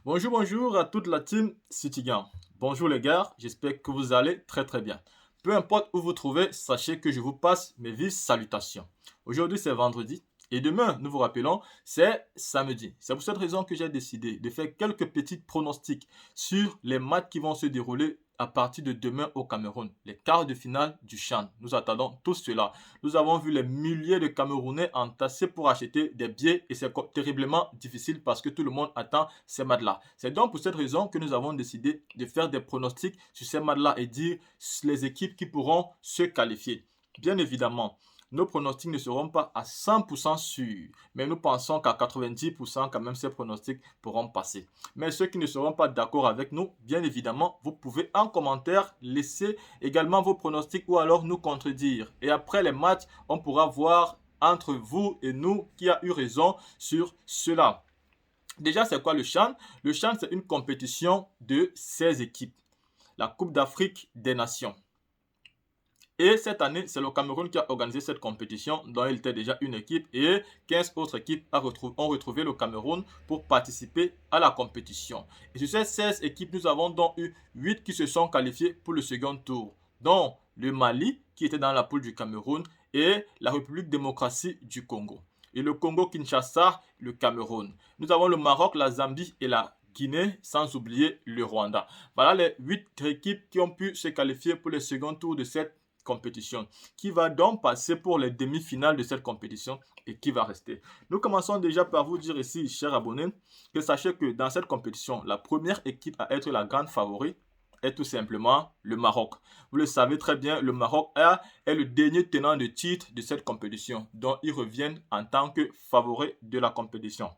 Bonjour, bonjour à toute la team Citigan. Bonjour les gars, j'espère que vous allez très bien. Peu importe où vous trouvez, sachez que je vous passe mes vives salutations. Aujourd'hui c'est vendredi et demain, nous vous rappelons, c'est samedi. C'est pour cette raison que j'ai décidé de faire quelques petits pronostics sur les matchs qui vont se dérouler à partir de demain au Cameroun. Les quarts de finale du CHAN. Nous attendons tout cela. Nous avons vu les milliers de Camerounais entassés pour acheter des billets et c'est terriblement difficile parce que tout le monde attend ces matchs-là. C'est donc pour cette raison que nous avons décidé de faire des pronostics sur ces matchs-là et dire les équipes qui pourront se qualifier. Bien évidemment, nos pronostics ne seront pas à 100% sûrs, mais nous pensons qu'à 90% quand même ces pronostics pourront passer. Mais ceux qui ne seront pas d'accord avec nous, bien évidemment, vous pouvez en commentaire laisser également vos pronostics ou alors nous contredire. Et après les matchs, on pourra voir entre vous et nous qui a eu raison sur cela. Déjà, c'est quoi le CHAN? Le CHAN, c'est une compétition de 16 équipes. La Coupe d'Afrique des Nations. Et cette année, c'est le Cameroun qui a organisé cette compétition, dont il était déjà une équipe, et 15 autres équipes ont retrouvé le Cameroun pour participer à la compétition. Et sur ces 16 équipes, nous avons donc eu 8 qui se sont qualifiées pour le second tour, dont le Mali, qui était dans la poule du Cameroun, et la République démocratique du Congo. Et le Congo-Kinshasa, le Cameroun. Nous avons le Maroc, la Zambie et la Guinée, sans oublier le Rwanda. Voilà les 8 équipes qui ont pu se qualifier pour le second tour de cette compétition. Qui va donc passer pour les demi-finales de cette compétition et qui va rester. Nous commençons déjà par vous dire ici, chers abonnés, que sachez que dans cette compétition, la première équipe à être la grande favorite est tout simplement le Maroc. Vous le savez très bien, le Maroc est le dernier tenant de titre de cette compétition, dont ils reviennent en tant que favori de la compétition.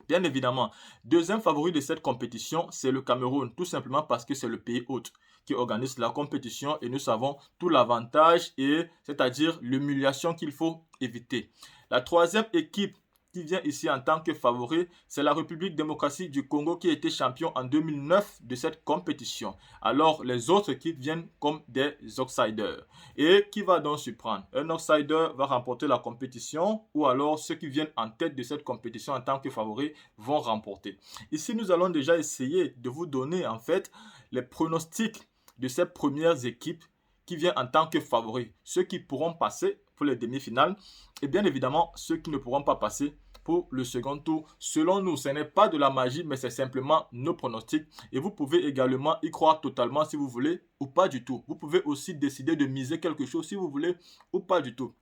Bien évidemment, deuxième favori de cette compétition, c'est le Cameroun, tout simplement parce que c'est le pays hôte qui organise la compétition et nous savons tout l'avantage et c'est-à-dire l'humiliation qu'il faut éviter. La troisième équipe qui vient ici en tant que favori, c'est la République démocratique du Congo qui a été champion en 2009 de cette compétition. Alors les autres équipes viennent comme des outsiders. Et qui va donc surprendre? Un outsider va remporter la compétition ou alors ceux qui viennent en tête de cette compétition en tant que favoris vont remporter. Ici, nous allons déjà essayer de vous donner en fait les pronostics de ces premières équipes qui viennent en tant que favoris. Ceux qui pourront passer pour les demi-finales et bien évidemment ceux qui ne pourront pas passer pour le second tour. Selon nous, ce n'est pas de la magie, mais c'est simplement nos pronostics. Et vous pouvez également y croire totalement si vous voulez ou pas du tout. Vous pouvez aussi décider de miser quelque chose si vous voulez ou pas du tout.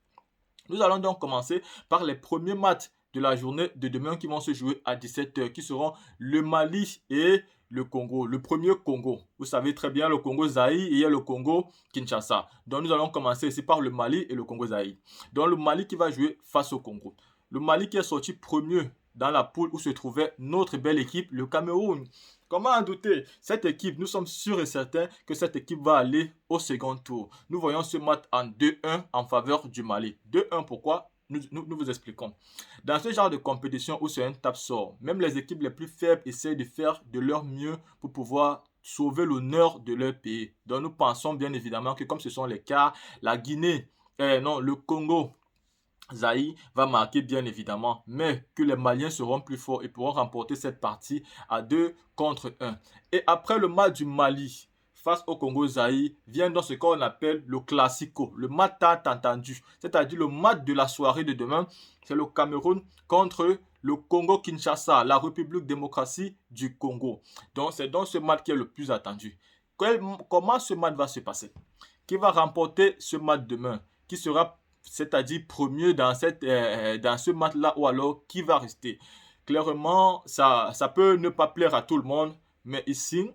Nous allons donc commencer par les premiers matchs de la journée de demain qui vont se jouer à 17h, qui seront le Mali et le Congo. Le premier Congo. Vous savez très bien le Congo Zaïre et il y a le Congo Kinshasa. Donc nous allons commencer ici par le Mali et le Congo Zaïre. Donc le Mali qui va jouer face au Congo. Le Mali qui est sorti premier dans la poule où se trouvait notre belle équipe, le Cameroun. Comment en douter? Cette équipe, nous sommes sûrs et certains que cette équipe va aller au second tour. Nous voyons ce match en 2-1 en faveur du Mali. 2-1 pourquoi? Nous vous expliquons. Dans ce genre de compétition où c'est un tape-sort, même les équipes les plus faibles essayent de faire de leur mieux pour pouvoir sauver l'honneur de leur pays. Donc nous pensons bien évidemment que comme ce sont les cas, la Guinée, non, le Congo, Zaï va marquer bien évidemment, mais que les Maliens seront plus forts et pourront remporter cette partie à 2 contre 1. Et après le match du Mali face au Congo Zaï, vient dans ce qu'on appelle le Classico, le match tant entendu, c'est-à-dire le match de la soirée de demain, c'est le Cameroun contre le Congo Kinshasa, la République démocratique du Congo. Donc c'est dans ce match qui est le plus attendu. Comment ce match va se passer? Qui va remporter ce match demain? Qui sera c'est-à-dire premier dans ce match-là ou alors qui va rester. Clairement, ça peut ne pas plaire à tout le monde, mais ici,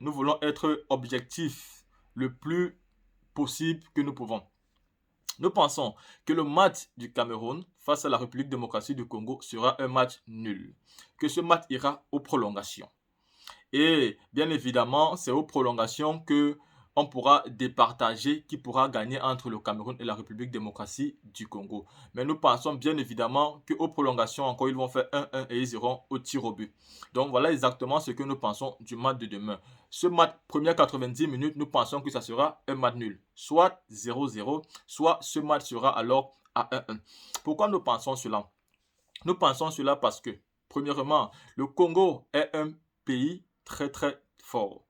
nous voulons être objectifs le plus possible que nous pouvons. Nous pensons que le match du Cameroun face à la République démocratique du Congo sera un match nul, que ce match ira aux prolongations. Et bien évidemment, c'est aux prolongations que on pourra départager qui pourra gagner entre le Cameroun et la République démocratique du Congo. Mais nous pensons bien évidemment qu'aux prolongations encore, ils vont faire 1-1 et ils iront au tir au but. Donc voilà exactement ce que nous pensons du match de demain. Ce match, première 90 minutes, nous pensons que ça sera un match nul. Soit 0-0, soit ce match sera alors à 1-1. Pourquoi nous pensons cela? Nous pensons cela parce que, premièrement, le Congo est un pays très très fort.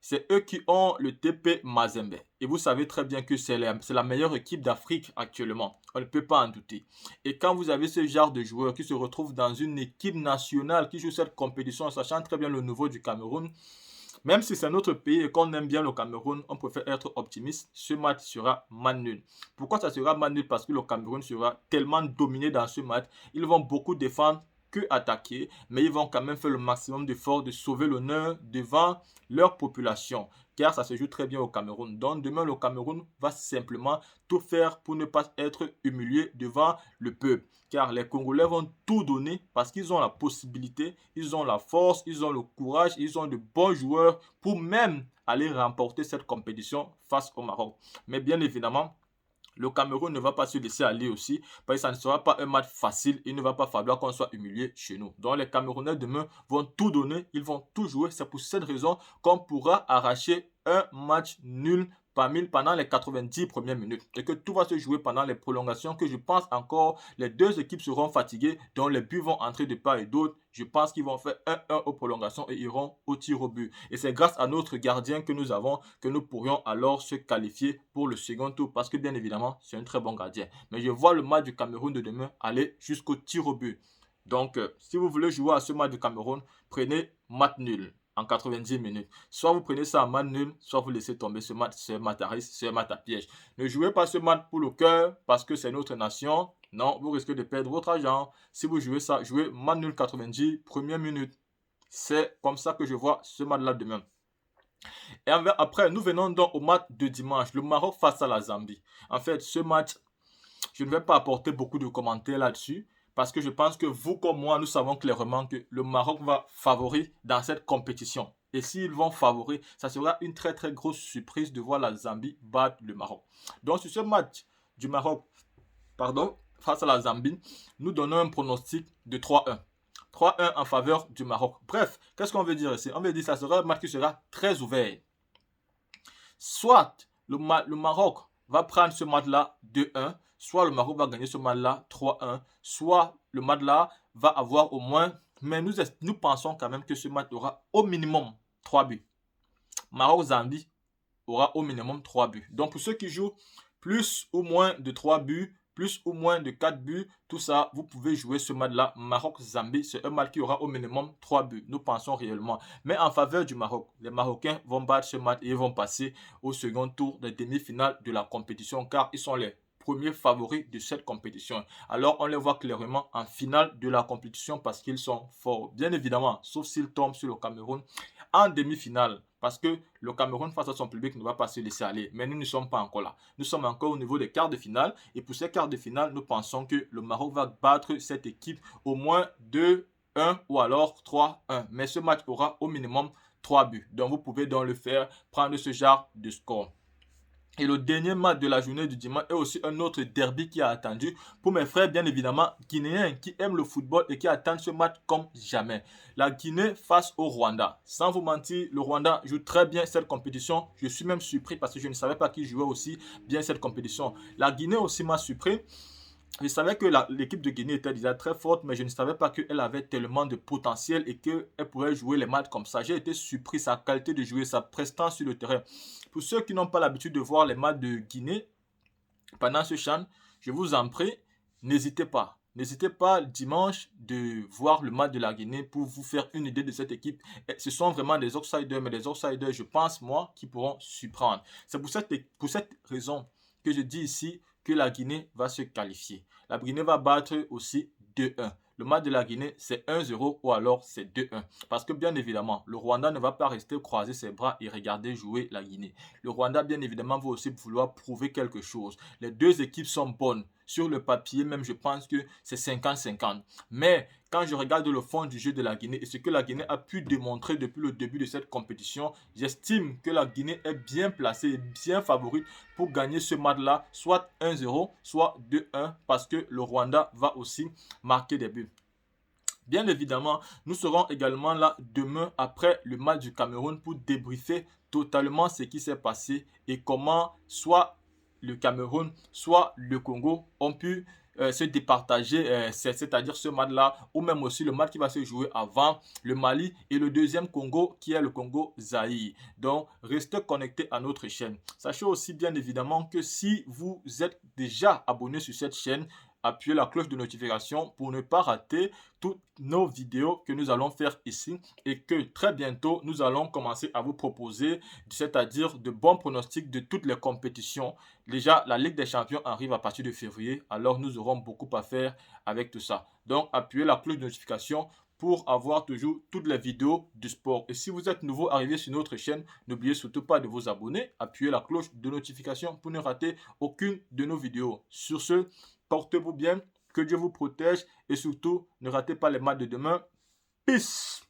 C'est eux qui ont le TP Mazembe. Et vous savez très bien que c'est la meilleure équipe d'Afrique actuellement. On ne peut pas en douter. Et quand vous avez ce genre de joueurs qui se retrouvent dans une équipe nationale qui joue cette compétition, en sachant très bien le niveau du Cameroun, même si c'est notre pays et qu'on aime bien le Cameroun, on préfère être optimiste. Ce match sera match nul. Pourquoi ça sera match nul? Parce que le Cameroun sera tellement dominé dans ce match. Ils vont beaucoup défendre que attaquer, mais ils vont quand même faire le maximum d'efforts de sauver l'honneur devant leur population, car ça se joue très bien au Cameroun. Donc demain, le Cameroun va simplement tout faire pour ne pas être humilié devant le peuple, car les Congolais vont tout donner parce qu'ils ont la possibilité, ils ont la force, ils ont le courage, ils ont de bons joueurs pour même aller remporter cette compétition face au Maroc. Mais bien évidemment, le Cameroun ne va pas se laisser aller aussi, parce que ça ne sera pas un match facile. Il ne va pas falloir qu'on soit humilié chez nous. Donc les Camerounais demain vont tout donner, ils vont tout jouer. C'est pour cette raison qu'on pourra arracher un match nul pendant les 90 premières minutes. Et que tout va se jouer pendant les prolongations, que je pense encore les deux équipes seront fatiguées, dont les buts vont entrer de part et d'autre. Je pense qu'ils vont faire 1-1 aux prolongations et iront au tir au but. Et c'est grâce à notre gardien que nous avons que nous pourrions alors se qualifier pour le second tour. Parce que bien évidemment, c'est un très bon gardien. Mais je vois le match du Cameroun de demain aller jusqu'au tir au but. Donc, si vous voulez jouer à ce match du Cameroun, prenez match nul en 90 minutes. Soit vous prenez ça en match nul, soit vous laissez tomber ce match, c'est un match à risque, c'est un match à piège. Ne jouez pas ce match pour le cœur parce que c'est notre nation. Non, vous risquez de perdre votre argent. Si vous jouez ça, jouez match nul 90, première minute. C'est comme ça que je vois ce match-là demain. Et après, nous venons donc au match de dimanche, le Maroc face à la Zambie. En fait, ce match, je ne vais pas apporter beaucoup de commentaires là-dessus parce que je pense que vous comme moi, nous savons clairement que le Maroc va favori dans cette compétition. Et s'ils vont favori, ça sera une très très grosse surprise de voir la Zambie battre le Maroc. Donc sur ce match du Maroc, face à la Zambie, nous donnons un pronostic de 3-1. 3-1 en faveur du Maroc. Bref, qu'est-ce qu'on veut dire ici? On veut dire que ça sera un match qui sera très ouvert. Soit le Maroc va prendre ce match-là 2-1, soit le Maroc va gagner ce match-là 3-1, soit le match-là va avoir au moins, mais nous pensons quand même que ce match aura au minimum 3 buts. Maroc-Zambie aura au minimum 3 buts. Donc pour ceux qui jouent plus ou moins de 3 buts, plus ou moins de 4 buts, tout ça, vous pouvez jouer ce match-là. Maroc-Zambie, c'est un match qui aura au minimum 3 buts. Nous pensons réellement. Mais en faveur du Maroc, les Marocains vont battre ce match et ils vont passer au second tour des demi-finales de la compétition car ils sont les premiers favoris de cette compétition. Alors on les voit clairement en finale de la compétition parce qu'ils sont forts. Bien évidemment, sauf s'ils tombent sur le Cameroun en demi-finale. Parce que le Cameroun face à son public ne va pas se laisser aller. Mais nous ne sommes pas encore là. Nous sommes encore au niveau des quarts de finale. Et pour ces quarts de finale, nous pensons que le Maroc va battre cette équipe au moins 2-1 ou alors 3-1. Mais ce match aura au minimum 3 buts. Donc vous pouvez donc le faire, prendre ce genre de score. Et le dernier match de la journée du dimanche est aussi un autre derby qui a attendu pour mes frères bien évidemment guinéens qui aiment le football et qui attendent ce match comme jamais. La Guinée face au Rwanda. Sans vous mentir, le Rwanda joue très bien cette compétition. Je suis même surpris parce que je ne savais pas qu'ils jouaient aussi bien cette compétition. La Guinée aussi m'a surpris. Je savais que l'équipe de Guinée était déjà très forte, mais je ne savais pas qu'elle avait tellement de potentiel et qu'elle pourrait jouer les matchs comme ça. J'ai été surpris sa qualité de jouer, sa prestance sur le terrain. Pour ceux qui n'ont pas l'habitude de voir les matchs de Guinée pendant ce CHAN, je vous en prie, n'hésitez pas. N'hésitez pas dimanche de voir le match de la Guinée pour vous faire une idée de cette équipe. Et ce sont vraiment des outsiders, mais des outsiders, je pense, moi, qui pourront surprendre. C'est pour cette raison que je dis ici que la Guinée va se qualifier. La Guinée va battre aussi 2-1. Le match de la Guinée, c'est 1-0 ou alors c'est 2-1. Parce que bien évidemment, le Rwanda ne va pas rester croiser ses bras et regarder jouer la Guinée. Le Rwanda, bien évidemment, va aussi vouloir prouver quelque chose. Les deux équipes sont bonnes. Sur le papier, même, je pense que c'est 50-50. Mais quand je regarde le fond du jeu de la Guinée et ce que la Guinée a pu démontrer depuis le début de cette compétition, j'estime que la Guinée est bien placée et bien favorite pour gagner ce match-là, soit 1-0, soit 2-1, parce que le Rwanda va aussi marquer des buts. Bien évidemment, nous serons également là demain après le match du Cameroun pour débriefer totalement ce qui s'est passé et comment soit le Cameroun, soit le Congo ont pu se départager, c'est-à-dire ce match-là, ou même aussi le match qui va se jouer avant le Mali et le deuxième Congo qui est le Congo-Zaïre. Donc, restez connectés à notre chaîne. Sachez aussi bien évidemment que si vous êtes déjà abonné sur cette chaîne, appuyez la cloche de notification pour ne pas rater toutes nos vidéos que nous allons faire ici et que très bientôt nous allons commencer à vous proposer, c'est-à-dire de bons pronostics de toutes les compétitions. Déjà, la Ligue des Champions arrive à partir de février, alors nous aurons beaucoup à faire avec tout ça. Donc, appuyez la cloche de notification pour avoir toujours toutes les vidéos du sport. Et si vous êtes nouveau arrivé sur notre chaîne, n'oubliez surtout pas de vous abonner, appuyez la cloche de notification pour ne rater aucune de nos vidéos. Sur ce, portez-vous bien, que Dieu vous protège et surtout, ne ratez pas les matchs de demain. Peace!